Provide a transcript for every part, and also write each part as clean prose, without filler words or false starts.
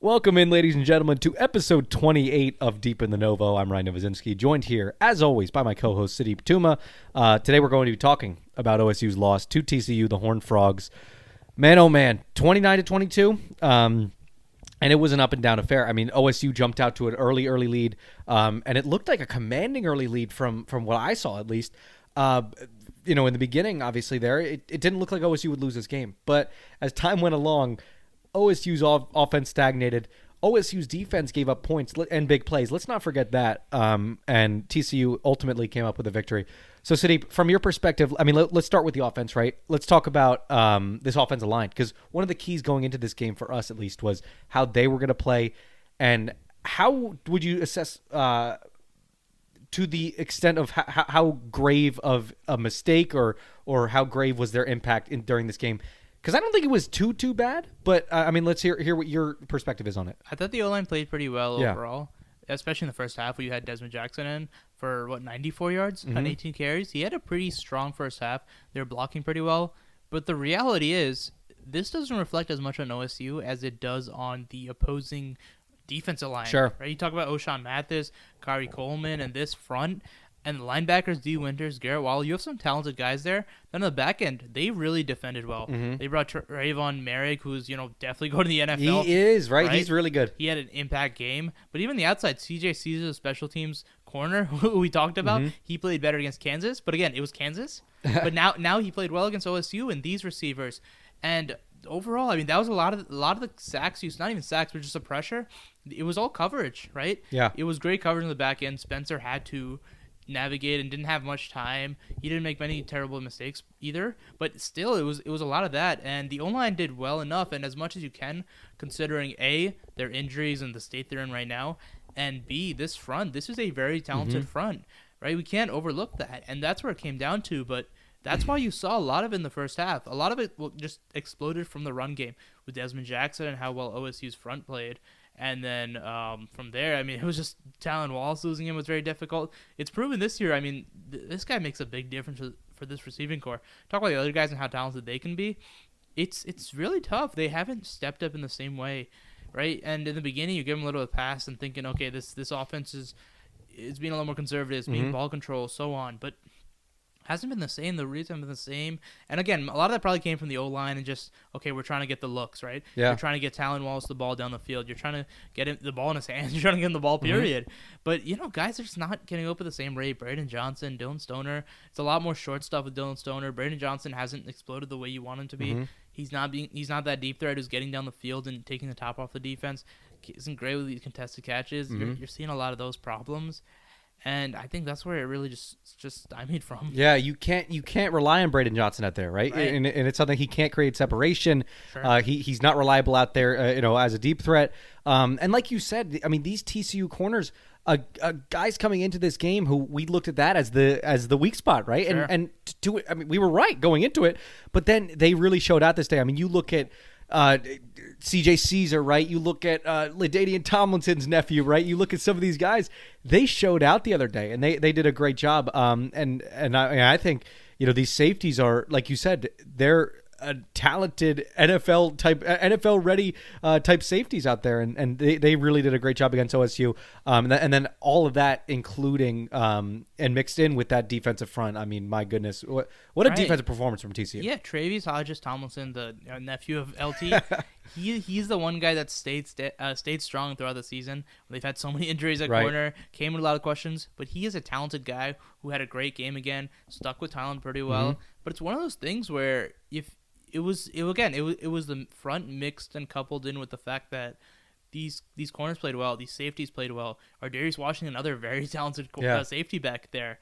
Welcome in, ladies and gentlemen, to episode 28 of Deep in the Novo. I'm Ryan Novozinsky, joined here, as always, by my co-host, Sudeep Tumma. Today we're going to be talking about OSU's loss to TCU, the Horned Frogs. Man, oh man, 29-22, and it was an up-and-down affair. I mean, OSU jumped out to an early lead, and it looked like a commanding early lead from what I saw, at least. In the beginning, obviously, it didn't look like OSU would lose this game. But as time went along, OSU's offense stagnated. OSU's defense gave up points and big plays. Let's not forget that. And TCU ultimately came up with a victory. So, Sudeep, from your perspective, I mean, let's start with the offense, right? Let's talk about this offensive line, because one of the keys going into this game, for us at least, was how they were going to play. And how would you assess to the extent of how grave of a mistake or how grave was their impact during this game? Because I don't think it was too bad, but I mean, let's hear what your perspective is on it. I thought the O-line played pretty well overall, especially in the first half where you had Desmond Jackson in for, 94 yards on 18 carries. He had a pretty strong first half. They were blocking pretty well. But the reality is, this doesn't reflect as much on OSU as it does on the opposing defensive line. Sure. Right? You talk about O'Shawn Mathis, Kari Coleman, and this front. And the linebackers, D. Winters, Garrett Waller, you have some talented guys there. Then on the back end, they really defended well. Mm-hmm. They brought Trayvon Merrick, who's definitely going to the NFL. He is, right? He's really good. He had an impact game. But even the outside, C.J. Caesar, the special teams corner, who we talked about, he played better against Kansas. But again, it was Kansas. But now he played well against OSU and these receivers. And overall, I mean, that was a lot of the sacks used, not even sacks, but just the pressure. It was all coverage, right? Yeah. It was great coverage on the back end. Spencer had to navigate and didn't have much time. He didn't make many terrible mistakes either, but still it was a lot of that, and the O-line did well enough, and as much as you can, considering A, their injuries and the state they're in right now, and B, this is a very talented front, right? We can't overlook that, and that's where it came down to. But that's why you saw a lot of it in the first half. A lot of it just exploded from the run game with Desmond Jackson and how well OSU's front played. And then from there, I mean, it was just Talon Wallace losing him was very difficult. It's proven this year. I mean, this guy makes a big difference for this receiving core. Talk about the other guys and how talented they can be. It's really tough. They haven't stepped up in the same way, right? And in the beginning, you give them a little bit of pass and thinking, okay, this offense is being a little more conservative, it's being ball control, so on. But hasn't been the same. The reads haven't been the same. And again, a lot of that probably came from the O-line and just, okay, we're trying to get the looks, right? Yeah. You're trying to get Talon Wallace the ball down the field. You're trying to get the ball in his hands. You're trying to get him the ball, period. But, guys are just not getting up at the same rate. Braden Johnson, Dylan Stoner. It's a lot more short stuff with Dylan Stoner. Braden Johnson hasn't exploded the way you want him to be. He's not that deep threat who's getting down the field and taking the top off the defense. Isn't great with these contested catches. You're seeing a lot of those problems. And I think that's where it really just stymied from. Yeah, you can't rely on Braden Johnson out there, right? And it's something he can't create separation. Sure. He's not reliable out there, as a deep threat. And like you said, I mean, these TCU corners, guys coming into this game who we looked at that as the weak spot, right? Sure. And to it, I mean, we were right going into it, but then they really showed out this day. I mean, you look at C.J. Caesar, right? You look at LaDainian Tomlinson's nephew, right? You look at some of these guys. They showed out the other day, and they did a great job. And I think these safeties are, like you said, they're a talented NFL ready type safeties out there, and they really did a great job against OSU. And then all of that, including and mixed in with that defensive front. I mean, my goodness, what a defensive performance from TCU. Yeah, Travis Hodges Tomlinson, the nephew of LT, he's the one guy that stayed strong throughout the season. They've had so many injuries at corner, came with a lot of questions, but he is a talented guy who had a great game again, stuck with Talon pretty well. But it's one of those things where it was the front mixed and coupled in with the fact that these corners played well, these safeties played well. Darius Washington, another very talented safety back there.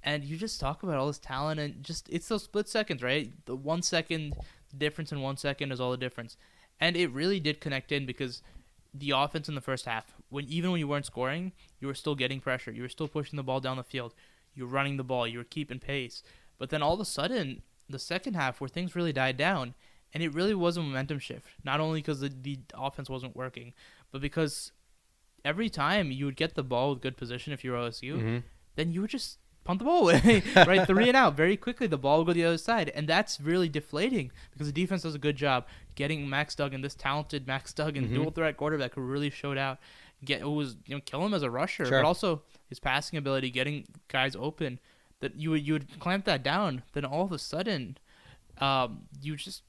And you just talk about all this talent, and just it's those split seconds, right? The 1 second difference in 1 second is all the difference. And it really did connect in because the offense in the first half, even when you weren't scoring, you were still getting pressure. You were still pushing the ball down the field. You were running the ball. You were keeping pace. But then all of a sudden, the second half where things really died down, and it really was a momentum shift, not only because the offense wasn't working, but because every time you would get the ball with good position if you were OSU, then you would just punt the ball away, right? 3 and out. Very quickly, the ball will go to the other side. And that's really deflating because the defense does a good job getting Max Duggan, this talented Max Duggan, dual threat quarterback who really showed out. Kill him as a rusher, but also his passing ability, getting guys open. That you would clamp that down. Then all of a sudden, you just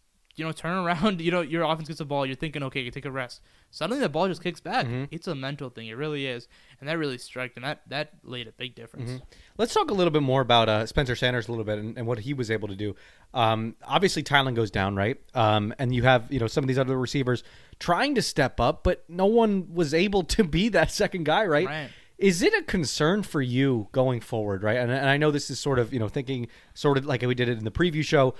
turn around. Your offense gets the ball. You're thinking, okay, you take a rest. Suddenly, the ball just kicks back. It's a mental thing. It really is, and that really struck, and that laid a big difference. Let's talk a little bit more about Spencer Sanders a little bit and what he was able to do. Obviously, Tylen goes down, right? And you have some of these other receivers trying to step up, but no one was able to be that second guy, right? Right. Is it a concern for you going forward, right? And I know this is sort of, thinking sort of like we did it in the preview show,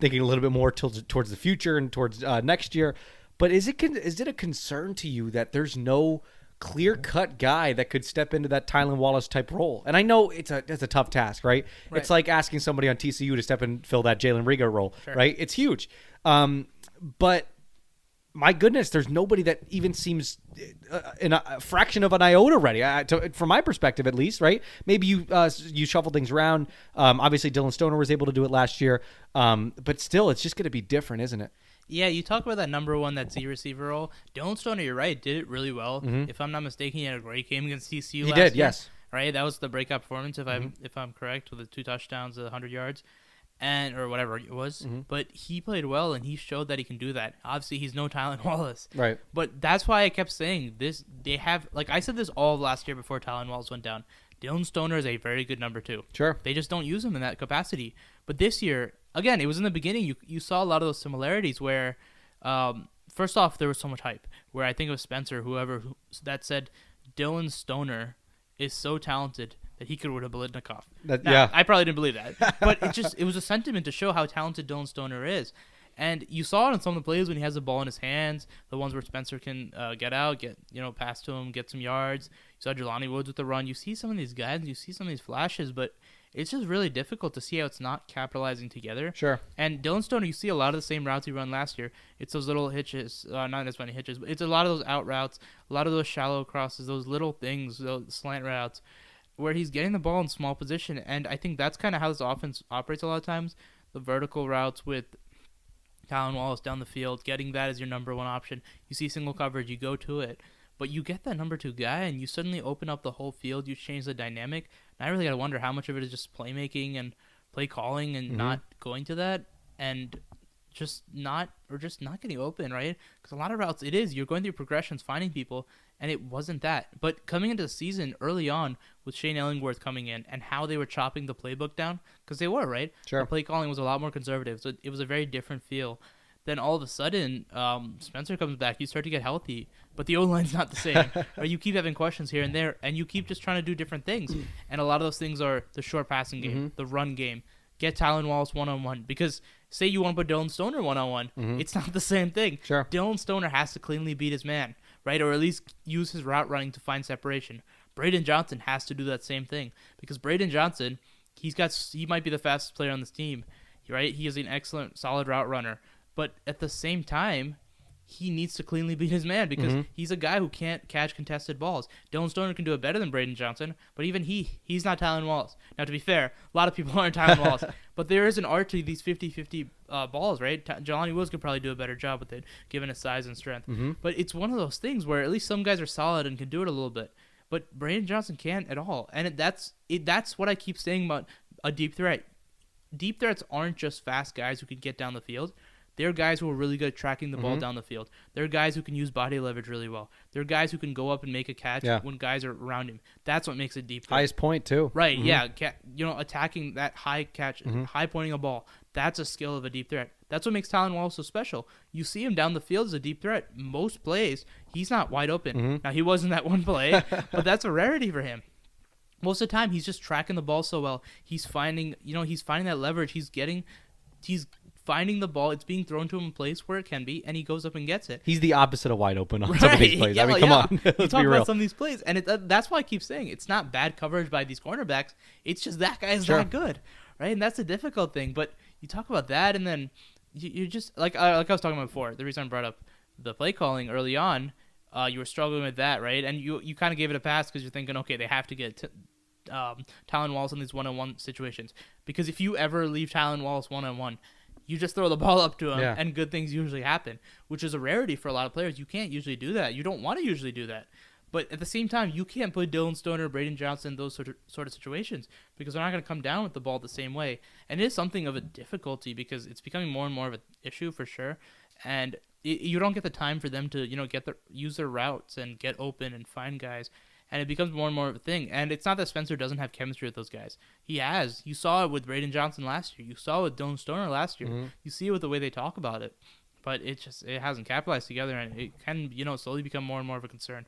thinking a little bit more towards the future and towards next year. But is it a concern to you that there's no clear-cut guy that could step into that Tylen Wallace type role? And I know it's a tough task, right? It's like asking somebody on TCU to step and fill that Jalen Riga role, right? It's huge. But my goodness, there's nobody that even seems in a fraction of an iota ready, from my perspective at least, right? Maybe you shuffle things around. Obviously, Dylan Stoner was able to do it last year. But still, it's just going to be different, isn't it? Yeah, you talk about that number one, that Z receiver role. Dylan Stoner, you're right, did it really well. If I'm not mistaken, he had a great game against TCU last year. He did, yes. Right, that was the breakout performance, if I'm correct, with the 2 touchdowns, 100 yards. Or whatever it was, but he played well and he showed that he can do that. Obviously, he's no Tylen Wallace, right? But that's why I kept saying this. They have, like I said this all of last year before Tylen Wallace went down. Dylan Stoner is a very good number 2. Sure, they just don't use him in that capacity. But this year, again, it was in the beginning. You saw a lot of those similarities where, first off, there was so much hype. Where I think it was Spencer, that said, Dylan Stoner is so talented that he could win a Biletnikoff. I probably didn't believe that, but it was a sentiment to show how talented Dylan Stoner is, and you saw it in some of the plays when he has the ball in his hands, the ones where Spencer can pass to him, get some yards. You saw Jelani Woods with the run. You see some of these guys, and you see some of these flashes, but it's just really difficult to see how it's not capitalizing together. Sure. And Dylan Stoner, you see a lot of the same routes he ran last year. It's those little hitches, not as many hitches, but it's a lot of those out routes, a lot of those shallow crosses, those little things, those slant routes, where he's getting the ball in small position. And I think that's kind of how this offense operates a lot of times. The vertical routes with Tylen Wallace down the field, getting that as your number one option. You see single coverage, you go to it. But you get that number 2 guy, and you suddenly open up the whole field. You change the dynamic. And I really got to wonder how much of it is just playmaking and play calling and not going to that and just not getting open, right? Because a lot of routes, you're going through progressions, finding people, and it wasn't that. But coming into the season early on with Shane Ellingworth coming in and how they were chopping the playbook down, because they were, right? Sure. The play calling was a lot more conservative, so it was a very different feel. Then all of a sudden, Spencer comes back. You start to get healthy, but the O-line's not the same. Right? You keep having questions here and there, and you keep just trying to do different things. And a lot of those things are the short passing game, the run game. Get Tylen Wallace one-on-one. Because say you want to put Dylan Stoner one-on-one, it's not the same thing. Sure. Dylan Stoner has to cleanly beat his man, right? Or at least use his route running to find separation. Braden Johnson has to do that same thing. Because Braden Johnson, he might be the fastest player on this team, right? He is an excellent, solid route runner. But at the same time, he needs to cleanly beat his man because he's a guy who can't catch contested balls. Dylan Stoner can do it better than Braden Johnson, but even he's not Tylen Wallace. Now, to be fair, a lot of people aren't Tylen Wallace, but there is an art to these 50-50 balls, right? Jelani Woods could probably do a better job with it, given his size and strength. But it's one of those things where at least some guys are solid and can do it a little bit, but Braden Johnson can't at all. And that's what I keep saying about a deep threat. Deep threats aren't just fast guys who can get down the field. They're guys who are really good at tracking the ball down the field. They're guys who can use body leverage really well. They're guys who can go up and make a catch when guys are around him. That's what makes it deep threat. Highest point, too. Right, yeah. Attacking that high catch, high pointing a ball, that's a skill of a deep threat. That's what makes Tylen Wallace so special. You see him down the field as a deep threat. Most plays, he's not wide open. Now, he wasn't that one play, but that's a rarity for him. Most of the time, he's just tracking the ball so well. He's finding that leverage. He's finding the ball, it's being thrown to him in place where it can be, and he goes up and gets it. He's the opposite of wide open on some of these plays. I mean, come on. Let's be real. About some of these plays, and that's why I keep saying it's not bad coverage by these cornerbacks. It's just that guy is not good, right? And that's a difficult thing. But you talk about that, and then you just like I was talking about before. The reason I brought up the play calling early on, you were struggling with that, right? And you kind of gave it a pass because you're thinking, okay, they have to get Tylan Wallace in these one-on-one situations. Because if you ever leave Tylan Wallace one-on-one, you just throw the ball up to him, and good things usually happen, which is a rarity for a lot of players. You can't usually do that. You don't want to usually do that. But at the same time, you can't put Dylan Stoner, Braden Johnson, those sort of situations, because they're not going to come down with the ball the same way. And it is something of a difficulty because it's becoming more and more of an issue for sure. And you don't get the time for them to, use their routes and get open and find guys. And it becomes more and more of a thing. And it's not that Spencer doesn't have chemistry with those guys. He has. You saw it with Braden Johnson last year. You saw it with Dylan Stoner last year. Mm-hmm. You see it with the way they talk about it. But it hasn't capitalized together, and it can, slowly become more and more of a concern.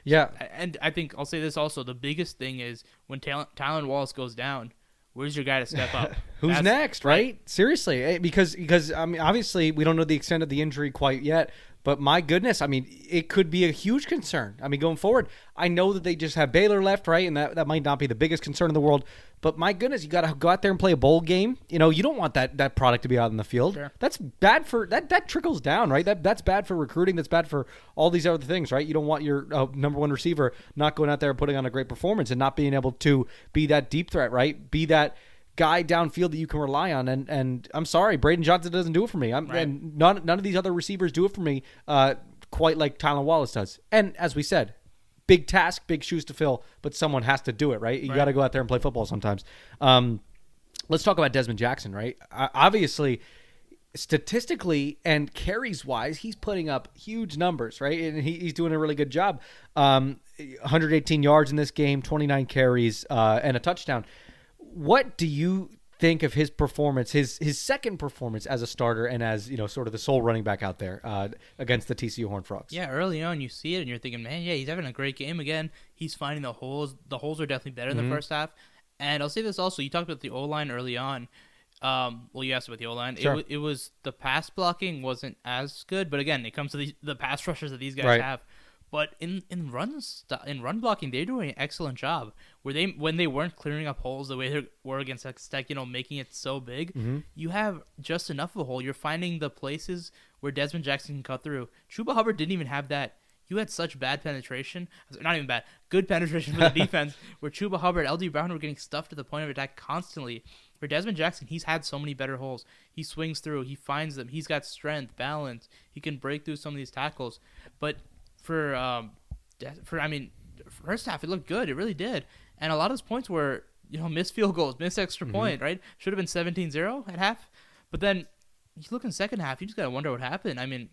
Yeah. And I think I'll say this also. The biggest thing is when Tylan Wallace goes down, where's your guy to step up? Who's next, right? Seriously. Because I mean, obviously, we don't know the extent of the injury quite yet. But my goodness, I mean, it could be a huge concern. I mean, going forward, I know that they just have Baylor left, right? And that might not be the biggest concern in the world. But my goodness, you got to go out there and play a bowl game. You don't want that product to be out in the field. Sure. That's bad for that trickles down, right? That's bad for recruiting. That's bad for all these other things, right? You don't want your number one receiver not going out there and putting on a great performance and not being able to be that deep threat, right? Be that guy downfield that you can rely on, and I'm sorry, Braden Johnson doesn't do it for me. And none of these other receivers do it for me quite like Tylan Wallace does. And as we said, big task, big shoes to fill, but someone has to do it, right? You got to go out there and play football sometimes. Let's talk about Desmond Jackson, right? Obviously, statistically and carries wise, he's putting up huge numbers, right? And he's doing a really good job. 118 yards in this game, 29 carries, and a touchdown. What do you think of his performance, his second performance as a starter and as, sort of the sole running back out there against the TCU Horned Frogs? Yeah, early on you see it and you're thinking, man, yeah, he's having a great game again. He's finding the holes. The holes are definitely better in the first half. And I'll say this also, you talked about the O-line early on. You asked about the O-line. Sure. It was the pass blocking wasn't as good, but again, it comes to the pass rushers that these guys have. But in run blocking, they're doing an excellent job. When they weren't clearing up holes the way they were against Texas Tech, making it so big, you have just enough of a hole. You're finding the places where Desmond Jackson can cut through. Chuba Hubbard didn't even have that. You had such bad penetration, not even bad, good penetration for the defense, where Chuba Hubbard, LD Brown were getting stuffed to the point of attack constantly. For Desmond Jackson, he's had so many better holes. He swings through, he finds them, he's got strength, balance, he can break through some of these tackles, but for first half, it looked good. It really did. And a lot of those points were, missed field goals, missed extra point, right? Should have been 17-0 at half. But then you look in the second half, you just got to wonder what happened. I mean,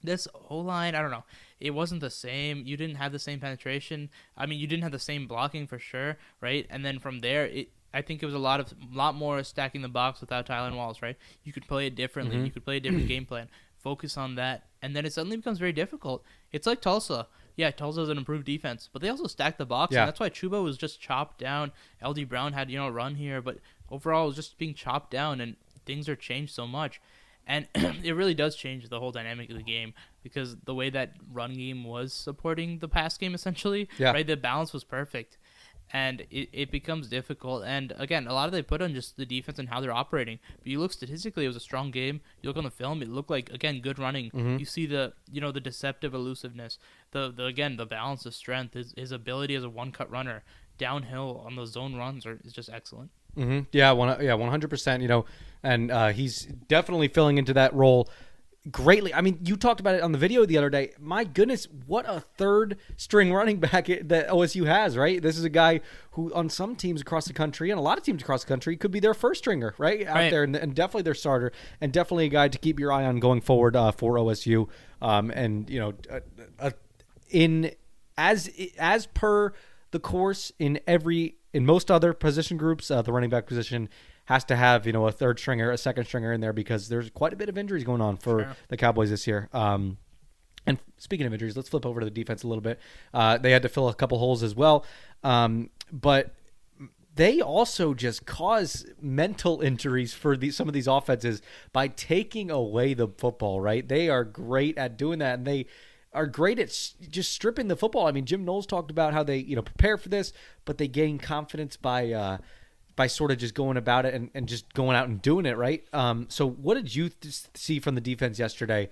this O-line, I don't know. It wasn't the same. You didn't have the same penetration. I mean, you didn't have the same blocking for sure, right? And then from there, I think it was a lot more stacking the box without Tylan Wallace, right? You could play it differently. You could play a different game plan. Focus on that, and then it suddenly becomes very difficult. It's like Tulsa. Yeah, Tulsa's an improved defense, but they also stacked the box, and that's why Chuba was just chopped down. LD Brown had, a run here, but overall it was just being chopped down, and things are changed so much. And it really does change the whole dynamic of the game because the way that run game was supporting the pass game, essentially, right? The balance was perfect. And it becomes difficult. And, again, a lot of they put on just the defense and how they're operating. But you look statistically, it was a strong game. You look on the film, it looked like, again, good running. You see the deceptive elusiveness, the balance of strength, his ability as a one-cut runner downhill on those zone runs is just excellent. Yeah, 100%, and he's definitely filling into that role greatly. I mean, you talked about it on the video the other day. My goodness, what a third string running back that OSU has, right? This is a guy who on some teams across the country and a lot of teams across the country could be their first stringer, right? Out there and definitely their starter and definitely a guy to keep your eye on going forward for OSU. As per the course in most other position groups, the running back position has to have, a third stringer, a second stringer in there because there's quite a bit of injuries going on for the Cowboys this year. And speaking of injuries, let's flip over to the defense a little bit. They had to fill a couple holes as well. But they also just cause mental injuries for some of these offenses by taking away the football, right? They are great at doing that, and they are great at just stripping the football. I mean, Jim Knowles talked about how they, prepare for this, but they gain confidence by sort of just going about it and just going out and doing it, right? So what did you see from the defense yesterday?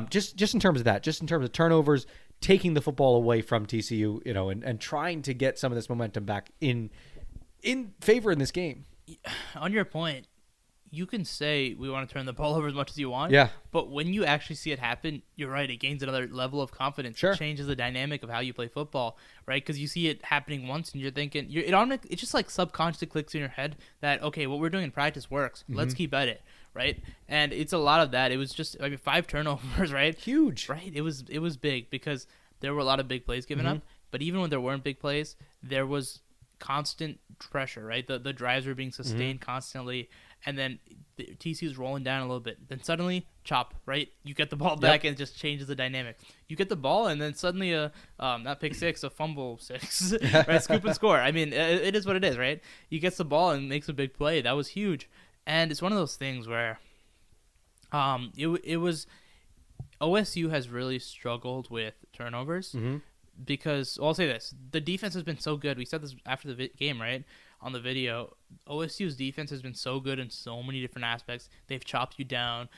Just in terms of that, just in terms of turnovers, taking the football away from TCU, and trying to get some of this momentum back in favor in this game. On your point, you can say we want to turn the ball over as much as you want. Yeah. But when you actually see it happen, you're right. It gains another level of confidence. Sure. It changes the dynamic of how you play football, right? Because you see it happening once, and you're thinking, it just like subconsciously clicks in your head that, okay, what we're doing in practice works. Let's keep at it, right? And it's a lot of that. It was just 5 turnovers, right? Huge. Right. It was big because there were a lot of big plays given up. But even when there weren't big plays, there was constant pressure, right? The drives were being sustained constantly. And then TCU's rolling down a little bit. Then suddenly, chop, right? You get the ball back and it just changes the dynamic. You get the ball and then suddenly not pick six, a fumble six, right? Scoop and score. I mean, it is what it is, right? He gets the ball and makes a big play. That was huge. And it's one of those things where it was OSU has really struggled with turnovers because, well, I'll say this. The defense has been so good. We said this after the game, right? On the video, OSU's defense has been so good in so many different aspects. They've chopped you down.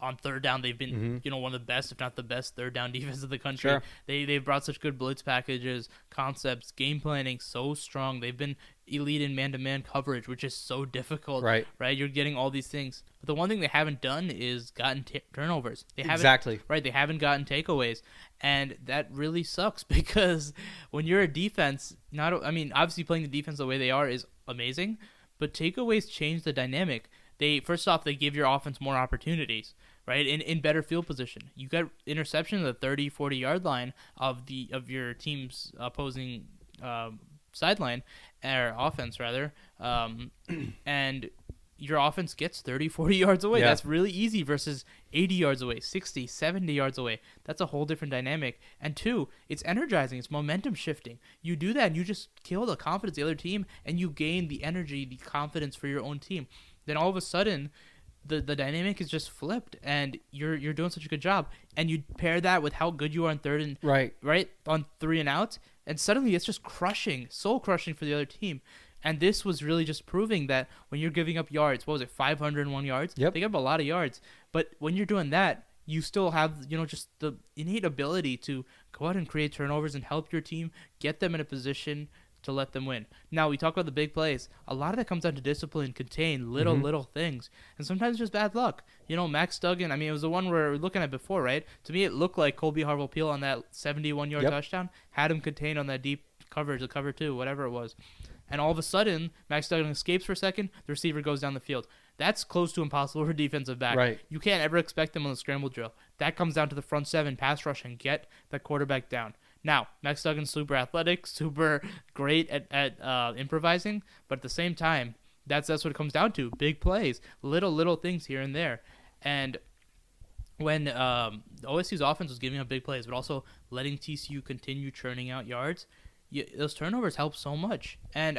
On third down, they've been one of the best, if not the best, third down defense of the country. Sure. They've brought such good blitz packages, concepts, game planning so strong. They've been elite in man-to-man coverage, which is so difficult. Right. You're getting all these things. But the one thing they haven't done is gotten turnovers. Exactly. Right. They haven't gotten takeaways. And that really sucks because when you're a defense, obviously playing the defense the way they are is amazing, but takeaways change the dynamic. First off, they give your offense more opportunities, right? In better field position. You got interception at the 30, 40-yard line of your team's opposing sideline, or offense rather, and your offense gets 30, 40 yards away. Yeah. That's really easy versus 80 yards away, 60, 70 yards away. That's a whole different dynamic. And 2, it's energizing. It's momentum shifting. You do that and you just kill the confidence of the other team and you gain the energy, the confidence for your own team. Then all of a sudden, the dynamic is just flipped and you're doing such a good job. And you pair that with how good you are on third and right on 3 and out, and suddenly it's just crushing, soul crushing for the other team. And this was really just proving that when you're giving up yards, 501 yards? Yep. They give up a lot of yards. But when you're doing that, you still have, just the innate ability to go out and create turnovers and help your team get them in a position to let them win. Now, we talk about the big plays. A lot of that comes down to discipline, contain little things. And sometimes just bad luck. Max Duggan, it was the one we were looking at before, right? To me, it looked like Colby Harville-Peel on that 71-yard touchdown had him contained on that deep coverage, the cover 2, whatever it was. And all of a sudden, Max Duggan escapes for a second, the receiver goes down the field. That's close to impossible for a defensive back. Right. You can't ever expect them on the scramble drill. That comes down to the front 7 pass rush and get the quarterback down. Now, Max Duggan's super athletic, super great at improvising, but at the same time, that's what it comes down to. Big plays, little things here and there. And when OSU's offense was giving up big plays, but also letting TCU continue churning out yards, those turnovers help so much. And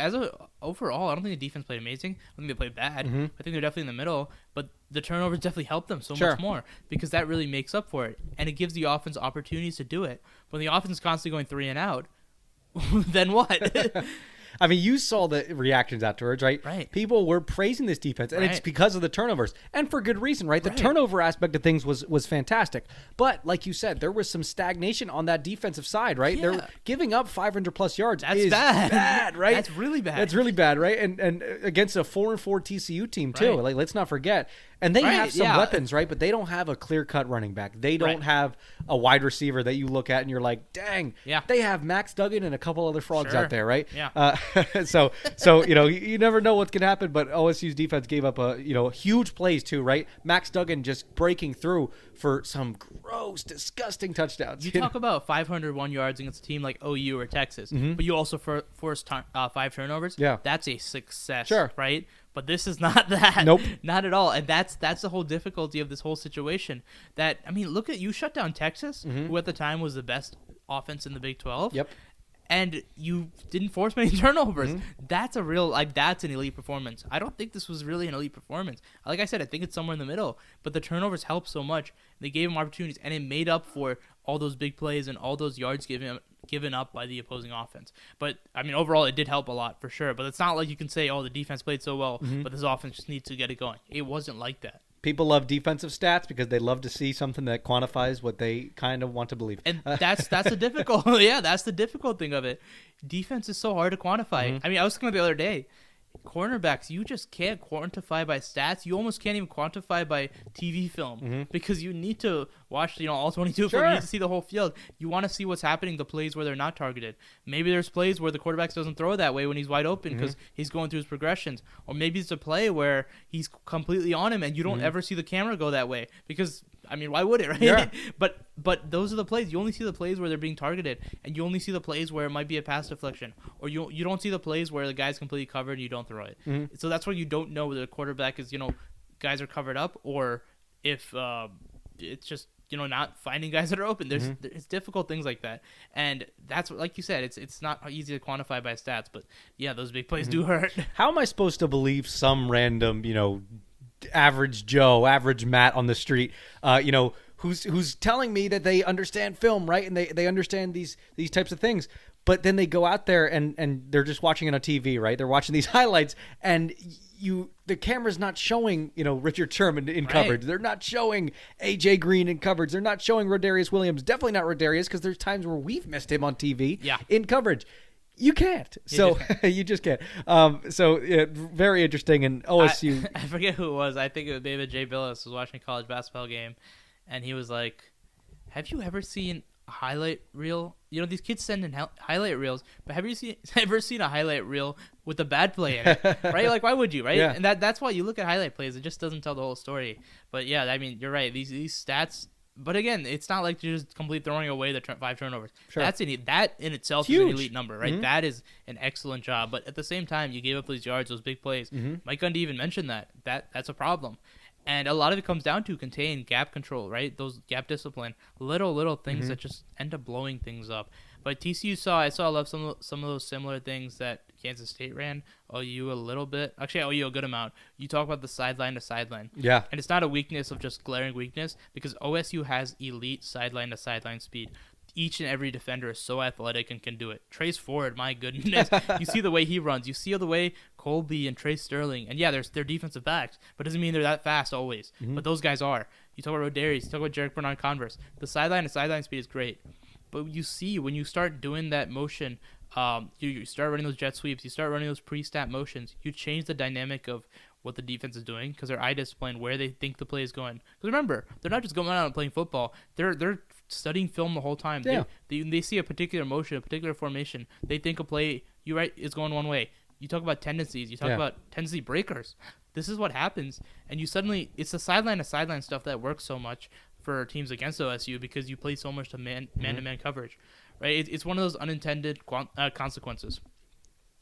overall, I don't think the defense played amazing. I think they played bad. I think they're definitely in the middle. But the turnovers definitely help them so much more because that really makes up for it. And it gives the offense opportunities to do it. When the offense is constantly going 3 and out, then what? You saw the reactions afterwards, right? Right. People were praising this defense, and it's because of the turnovers, and for good reason, right? The turnover aspect of things was fantastic, but like you said, there was some stagnation on that defensive side, right? Yeah. They're giving up 500+ yards. That's bad, right? That's really bad. That's really bad, right? And against a 4-4 TCU team too. Like, let's not forget. And they have some weapons, right? But they don't have a clear-cut running back. They don't have a wide receiver that you look at and you're like, dang, they have Max Duggan and a couple other frogs out there, right? Yeah. So you never know what's gonna happen. But OSU's defense gave up huge plays too, right? Max Duggan just breaking through for some gross, disgusting touchdowns. You talk about 501 yards against a team like OU or Texas, but you also forced 5 turnovers. Yeah, that's a success, right? But this is not that. Nope. Not at all. And that's the whole difficulty of this whole situation. That, look at, you shut down Texas, who at the time was the best offense in the Big 12. Yep. And you didn't force many turnovers. That's a real, that's an elite performance. I don't think this was really an elite performance. Like I said, I think it's somewhere in the middle. But the turnovers helped so much. They gave them opportunities, and it made up for all those big plays and all those yards given up by the opposing offense. But, overall, it did help a lot, for sure. But it's not like you can say, the defense played so well, but this offense just needs to get it going. It wasn't like that. people love defensive stats because they love to see something that quantifies what they kind of want to believe. And that's the difficult that's the difficult thing of it. Defense is so hard to quantify. I mean, I was thinking the other day, cornerbacks, you just can't quantify by stats. You almost can't even quantify by TV film because you need to watch, all 22 film. You need to see the whole field. You want to see what's happening, the plays where they're not targeted. Maybe there's plays where the quarterback doesn't throw that way when he's wide open because he's going through his progressions. Or maybe it's a play where he's completely on him and you don't ever see the camera go that way because, I mean, why would it, right? Yeah. But those are the plays. You only see the plays where they're being targeted, and you only see the plays where it might be a pass deflection, or you don't see the plays where the guy's completely covered and you don't throw it. So that's why you don't know whether the quarterback is, guys are covered up, or if it's just not finding guys that are open. There's difficult things like that, and that's what, like you said, it's not easy to quantify by stats, but yeah, those big plays do hurt. How am I supposed to believe some random average Joe, average Matt on the street, who's telling me that they understand film, right? And they understand these types of things. But then they go out there and they're just watching it on TV, right? They're watching these highlights and the camera's not showing, Richard Sherman in coverage. They're not showing AJ Green in coverage. They're not showing Rodarius Williams. Definitely not Rodarius, because there's times where we've missed him on TV in coverage. You can't. So you just can't. Very interesting. And OSU. I forget who it was. I think it was David J. Billis was watching a college basketball game, and he was like, "Have you ever seen a highlight reel? These kids send in highlight reels, but have you ever seen a highlight reel with a bad play in it? Right? Like, why would you? Right? Yeah. And that's why you look at highlight plays. It just doesn't tell the whole story. But yeah, I mean, you're right. These stats. But again, it's not like you're just completely throwing away the 5 turnovers. Sure. That in itself is an elite number, right? That is an excellent job. But at the same time, you gave up those yards, those big plays. Mike Gundy even mentioned that's a problem. And a lot of it comes down to contain, gap control, right? Those gap discipline, little things that just end up blowing things up. But TCU I saw some of those similar things that Kansas State ran. OU a little bit. Actually, OU a good amount. You talk about the sideline to sideline. Yeah. And it's not a weakness of just glaring weakness, because OSU has elite sideline to sideline speed. Each and every defender is so athletic and can do it. Trace Ford, my goodness. You see the way he runs. You see the way Colby and Trace Sterling. And yeah, they're defensive backs, but doesn't mean they're that fast always. But those guys are. You talk about Rodarius. You talk about Jarek Bernard Converse. The sideline to sideline speed is great. But you see, when you start doing that motion, you start running those jet sweeps, you start running those pre-snap motions, you change the dynamic of what the defense is doing, because their eye discipline, where they think the play is going. Because remember, they're not just going out and playing football. They're studying film the whole time. Yeah. They see a particular motion, a particular formation. They think a play, is going one way. You talk about tendencies. You talk about tendency breakers. This is what happens. And it's the sideline to sideline stuff that works so much for teams against OSU, because you play so much to man-to-man coverage, right? It's one of those unintended consequences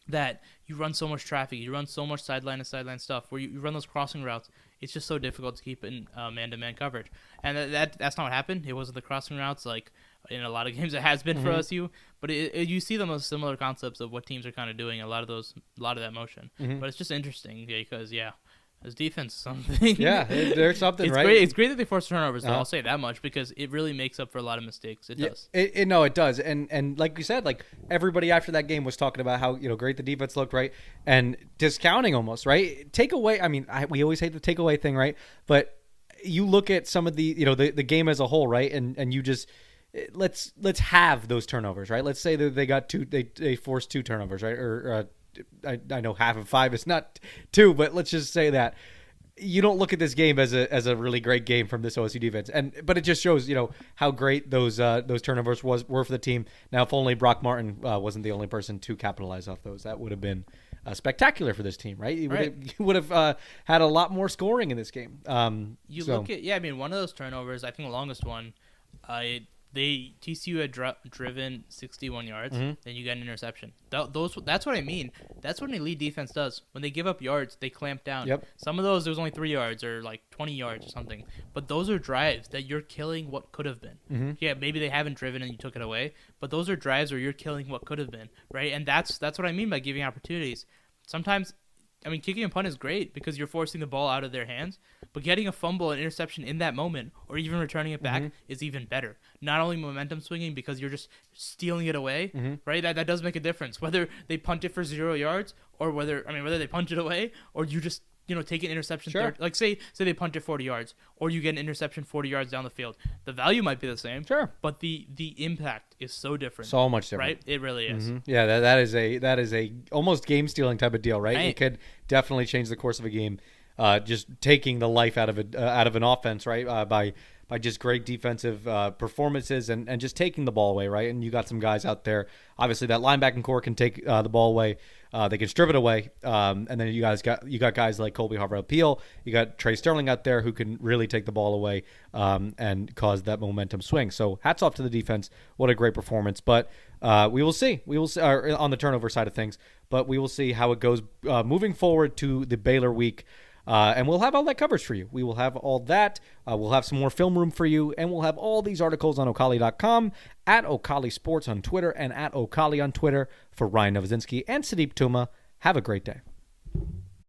that you run so much traffic, you run so much sideline to sideline stuff, where you run those crossing routes. It's just so difficult to keep in man-to-man coverage, and that's not what happened. It wasn't the crossing routes like in a lot of games it has been for OSU, but you see the most similar concepts of what teams are kind of doing. A lot of that motion, but it's just interesting because as defense something. Yeah, there's something, it's right? Great. It's great that they force turnovers, though. I'll say that much, because it really makes up for a lot of mistakes. It does. It does. And like you said, like everybody after that game was talking about how great the defense looked, right? And discounting almost, right? Takeaway. I mean, we always hate the takeaway thing, right? But you look at some of the the game as a whole, right? And you just let's have those turnovers, right? Let's say that they got they forced 2 turnovers, right? Or I know half of 5 is not 2, but let's just say that you don't look at this game as a really great game from this OSU defense, but it just shows how great those turnovers were for the team. Now, if only Brock Martin wasn't the only person to capitalize off those, that would have been spectacular for this team, right? You would have had a lot more scoring in this game. Look at one of those turnovers, I think the longest one, TCU had driven 61 yards, then you got an interception. That's what I mean. That's what an elite defense does. When they give up yards, they clamp down. Yep. Some of those, there was only 3 yards or like 20 yards or something. But those are drives that you're killing what could have been. Yeah, maybe they haven't driven and you took it away, but those are drives where you're killing what could have been, right? And that's what I mean by giving opportunities. Sometimes, kicking a punt is great because you're forcing the ball out of their hands, but getting a fumble and interception in that moment, or even returning it back, is even better. Not only momentum swinging because you're just stealing it away, right? That does make a difference. Whether they punt it for 0 yards, or whether they punt it away, or you just take an interception, Sure. like say they punt it 40 yards, or you get an interception 40 yards down the field. The value might be the same, Sure. but the impact is so different. So much different. Right? It really is. Yeah, that is a almost game stealing type of deal, right? Right. It could definitely change the course of a game, just taking the life out of an offense, right? By just great defensive performances and just taking the ball away, right? And you got some guys out there. Obviously, that linebacking core can take the ball away. They can strip it away, and then you got guys like Colby Harvell-Peel. You got Trey Sterling out there who can really take the ball away and cause that momentum swing. So hats off to the defense. What a great performance. But we will see. We will see on the turnover side of things. But we will see how it goes moving forward to the Baylor week. And we'll have all that coverage for you. We will have all that. We'll have some more film room for you. And we'll have all these articles on Okali.com, at Okali Sports on Twitter, and at Okali on Twitter. For Ryan Novozinsky and Sudeep Tumma, have a great day.